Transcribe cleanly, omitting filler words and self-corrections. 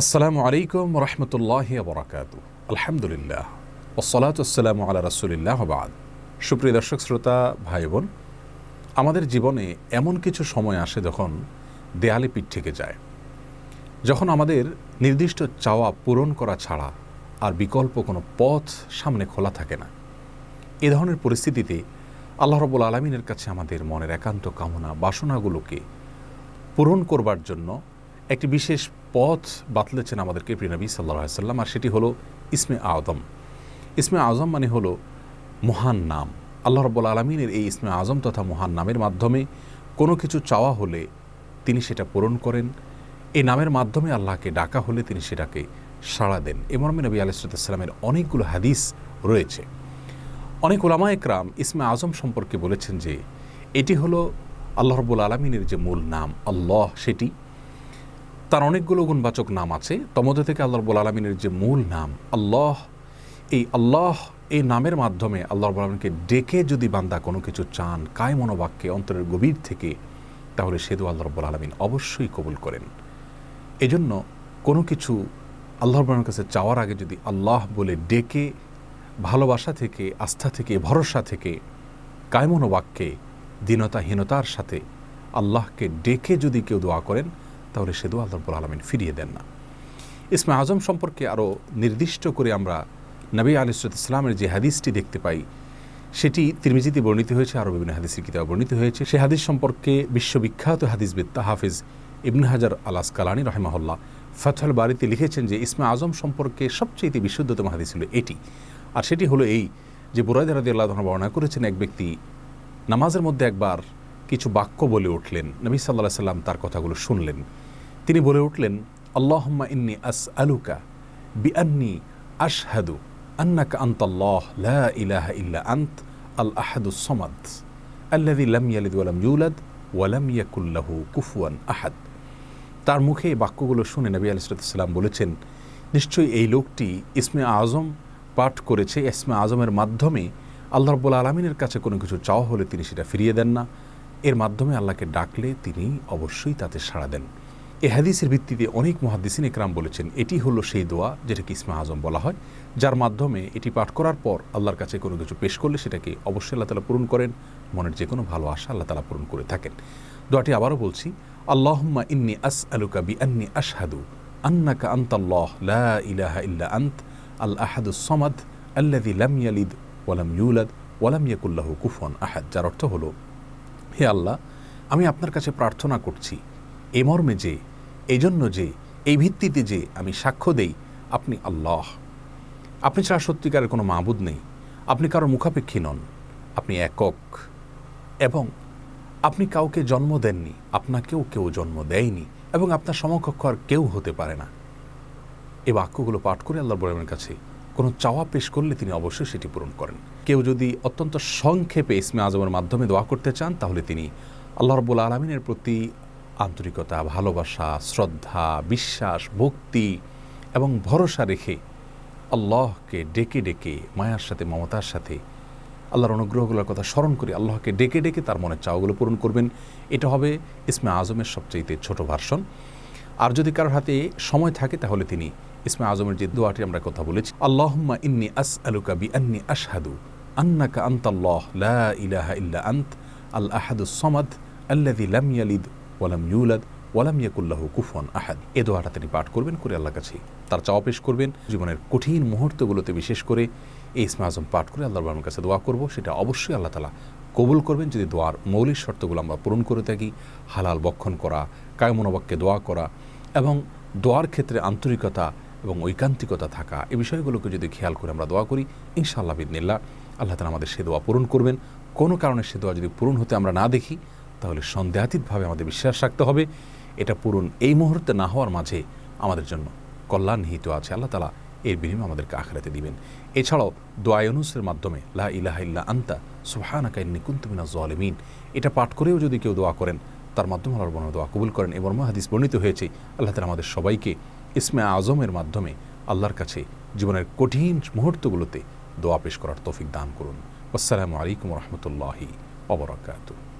আসসালামু আলাইকুম রহমতুল্লাহি বরাকাতু। আলহামদুলিল্লাহ ওসসালাতু ওয়াসসালামু আলা রাসূলিল্লাহ ওয়া বা'দ। সুপ্রিয় দর্শক শ্রোতা ভাই বোন, আমাদের জীবনে এমন কিছু সময় আসে যখন দেয়ালে পিঠ থেকে যায়, যখন আমাদের নির্দিষ্ট চাওয়া পূরণ করা ছাড়া আর বিকল্প কোনো পথ সামনে খোলা থাকে না। এ ধরনের পরিস্থিতিতে আল্লাহ রাব্বুল আলামিনের কাছে আমাদের মনের একান্ত কামনা বাসনাগুলোকে পূরণ করবার জন্য একটি বিশেষ পথ বাতলেছেন আমাদেরকে প্রিয় নবী সাল্লাল্লাহু আলাইহি ওয়াসাল্লাম, আর সেটি হলো ইসমে আযম। ইসমে আযম মানে হলো মহান নাম। আল্লাহ রাব্বুল আলামিনের এই ইসমে আযম তথা মহান নামের মাধ্যমে কোনো কিছু চাওয়া হলে তিনি সেটা পূরণ করেন। এই নামের মাধ্যমে আল্লাহকে ডাকা হলে তিনি সেটাকে সাড়া দেন। এ মর্মে নবী আলাইহিস সালামের অনেকগুলো হাদিস রয়েছে। অনেক উলামা একরাম ইসমে আযম সম্পর্কে বলেছেন যে এটি হলো আল্লাহ রাব্বুল আলামিনের যে মূল নাম আল্লাহ, সেটি তার অনেকগুলো গুণবাচক নাম আছে। তমধ্যে থেকে আল্লাহ রাব্বুল আলামিনের যে মূল নাম আল্লাহ, এই নামের মাধ্যমে আল্লাহ রাব্বুল আলামিনকে ডেকে যদি বান্দা কোনো কিছু চান কায় মনোবাক্যে অন্তরের গভীর থেকে, তাহলে সে দোয়া আল্লাহ রাব্বুল আলামিন অবশ্যই কবুল করেন। এজন্য কোনো কিছু আল্লাহ রাব্বুল আলামিনের কাছে চাওয়ার আগে যদি আল্লাহ বলে ডেকে ভালোবাসা থেকে, আস্থা থেকে, ভরসা থেকে, কায় মনোবাক্যে দীনতাহীনতার সাথে আল্লাহকে ডেকে যদি কেউ দোয়া করেন, তাহলে সে দোয়া আল্লাহ রাব্বুল আলামিন ফিরিয়ে দেন না। ইসমে আযম সম্পর্কে আরও নির্দিষ্ট করে আমরা নবী আলাইহিস সালামের যে হাদিসটি দেখতে পাই, সেটি তিরমিজিতে বর্ণিত হয়েছে, আরও বিভিন্ন হাদিসের কিতাবে বর্ণিত হয়েছে। সে হাদিস সম্পর্কে বিশ্ববিখ্যাত হাদিসবিদ হাফিজ ইবনে হাজার আল আসকালানী রাহিমাহুল্লাহ ফাতহুল বারীতে লিখেছেন যে ইসমে আযম সম্পর্কে সবচেয়ে বিশুদ্ধতম হাদিস হলো এটি। আর সেটি হলো এই যে বুরায়দা রাদিয়াল্লাহু আনহু বর্ণনা করেছেন, এক ব্যক্তি নামাজের মধ্যে একবার কিছু বাক্য বলে উঠলেন। নবী সাল্লাল্লাহু আলাইহি সাল্লাম তার কথাগুলো শুনলেন। তিনি বলে উঠলেন, আল্লাহুম্মা ইন্নী আসআলুকা বিআন্নী আশহাদু আন্নাকা আনতাল্লাহ লা ইলাহা ইল্লা আনত আল আহাদুস সামাদ আল্লাযী লাম ইয়ালিদ ওয়া লাম ইউলাদ ওয়া লাম ইয়াকুল লাহু কুফুয়ান আহাদ। তার মুখে এই বাক্যগুলো শুনে নবী আলাইহিস সালাম বলেছেন, নিশ্চয়ই এই লোকটি ইসমে আযম পাঠ করেছে। ইসমে আযমের মাধ্যমে আল্লাহ রাব্বুল আলামিনের কাছে কোনো কিছু চাওয়া হলে তিনি সেটা ফিরিয়ে দেন না। এর মাধ্যমে আল্লাহকে ডাকলে তিনি অবশ্যই তাতে সাড়া দেন। এই হাদিসের ভিত্তিতে অনেক মুহাদ্দিসিন একরাম বলেছেন এটি হলো সেই দোয়া যেটাকে ইসমে আযম বলা হয়, যার মাধ্যমে এটি পাঠ করার পর আল্লাহর কাছে কোনো কিছু পেশ করলে সেটাকে অবশ্যই আল্লাহ তাআলা পূরণ করেন। মনের যে কোনো ভালো আশা আল্লাহ তাআলা পূরণ করে থাকেন। দোয়াটি আবারও বলছি, আল্লাহুম্মা ইন্নী আসআলুকা বিআন্নী আশহাদু আন্নাকা আনতাল্লাহ লা ইলাহা ইল্লা আনত আল আহাদুস সামাদ আল্লাযী লাম ইয়ালিদ ওয়া লাম ইউলাদ ওয়া লাম ইয়াকুল লাহু কুফুয়ান আহাদ। যার অর্থ হলো, হে আল্লাহ, আমি আপনার কাছে প্রার্থনা করছি এ মর্মে যে, এই জন্য যে, এই ভিত্তিতে যে আমি সাক্ষ্য দেই আপনি আল্লাহ, আপনি ছাড়া সত্যিকারের কোনো মাবুদ নেই, আপনি কারো মুখাপেক্ষী নন, আপনি একক, এবং আপনি কাউকে জন্ম দেননি, আপনাকেও কেউ জন্ম দেয়নি, এবং আপনার সমকক্ষ আর কেউ হতে পারে না। এই বাক্যগুলো পাঠ করে আল্লাহর বড়ের কাছে কোনো চাওয়া পেশ করলে তিনি অবশ্যই সেটি পূরণ করেন। কেউ যদি অত্যন্ত সংক্ষেপে ইসমে আযমের মাধ্যমে দোয়া করতে চান, তাহলে তিনি আল্লাহ রাব্বুল আলামিনের প্রতি আন্তরিকতা, ভালোবাসা, শ্রদ্ধা, বিশ্বাস, ভক্তি এবং ভরসা রেখে আল্লাহকে ডেকে ডেকে মায়ার সাথে, মমতার সাথে, আল্লাহর অনুগ্রহগুলোর কথা স্মরণ করে আল্লাহকে ডেকে ডেকে তার মনের চাওয়াগুলো পূরণ করবেন। এটা হবে ইসমে আযমের সবচেয়ে ছোট ভার্সন। আর যদি কারোর হাতে সময় থাকে, তাহলে তিনি ইসমে আযমের যে দোয়াটি আমরা কথা বলেছি, আল্লাহুম্মা ইন্নী আসআলুকা বিআন্নী আশহাদু আন্নাকা আনতাল্লাহ লা ইলাহা ইল্লা আনত আল আহাদুস সামাদ আল্লাযী লাম ইয়ালিদ ওয়া লাম ইউলাদ ওয়া লাম ইয়াকুল লাহু কুফুয়ান আহাদ। এই দোয়াটা তিনি পাঠ করবেন, করে আল্লাহর কাছে তার চাওয়া পেশ করবেন। জীবনের কঠিন মুহূর্তগুলোতে বিশেষ করে এই ইসমে আযম পাঠ করে আল্লাহর বাবার কাছে দোয়া করব, সেটা অবশ্যই আল্লাহ তাআলা কবুল করবেন যদি দোয়ার মৌলিক শর্তগুলো আমরা পূরণ করে থাকি। হালাল বক্ষণ করা, কায় মনোবাক্যে দোয়া করা এবং দোয়ার ক্ষেত্রে আন্তরিকতা এবং ঐকান্তিকতা থাকা, এই বিষয়গুলোকে যদি খেয়াল করে আমরা দোয়া করি, ইনশাআল্লাহ বিইذনিল্লাহ আল্লাহ তাআলা আমাদের সে দোয়া পূরণ করবেন। কোনো কারণে সে দোয়া যদি পূরণ হতে আমরা না দেখি, তাহলে সন্দেহাতীতভাবে আমাদের বিশ্বাস রাখতে হবে এটা পূরণ এই মুহূর্তে না হওয়ার মাঝে আমাদের জন্য কল্যাণ নিহিত আছে। আল্লাহ তাআলা এর বিনিময়ে আমাদেরকে আখিরাতে দিবেন। এছাড়াও দোয়া ইউনুসের মাধ্যমে লা ইলাহা ইল্লা আনতা সুবহানাকা ইন্নী কুনতু মিনাজ জালিমিন, এটা পাঠ করেও যদি কেউ দোয়া করেন, তার মাধ্যমে আল্লাহর বড় দোয়া কবুল করেন। এই মর্মে হাদিস বর্ণিত হয়েছে। আল্লাহ তাআলা আমাদের সবাইকে ইসমে আযমের মাধ্যমে আল্লাহর কাছে জীবনের কঠিন মুহূর্তগুলোতে দোয়া পেশ করার তৌফিক দান করুন। আসসালামু আলাইকুম ওয়া রাহমাতুল্লাহি ওয়া বারাকাতুহু।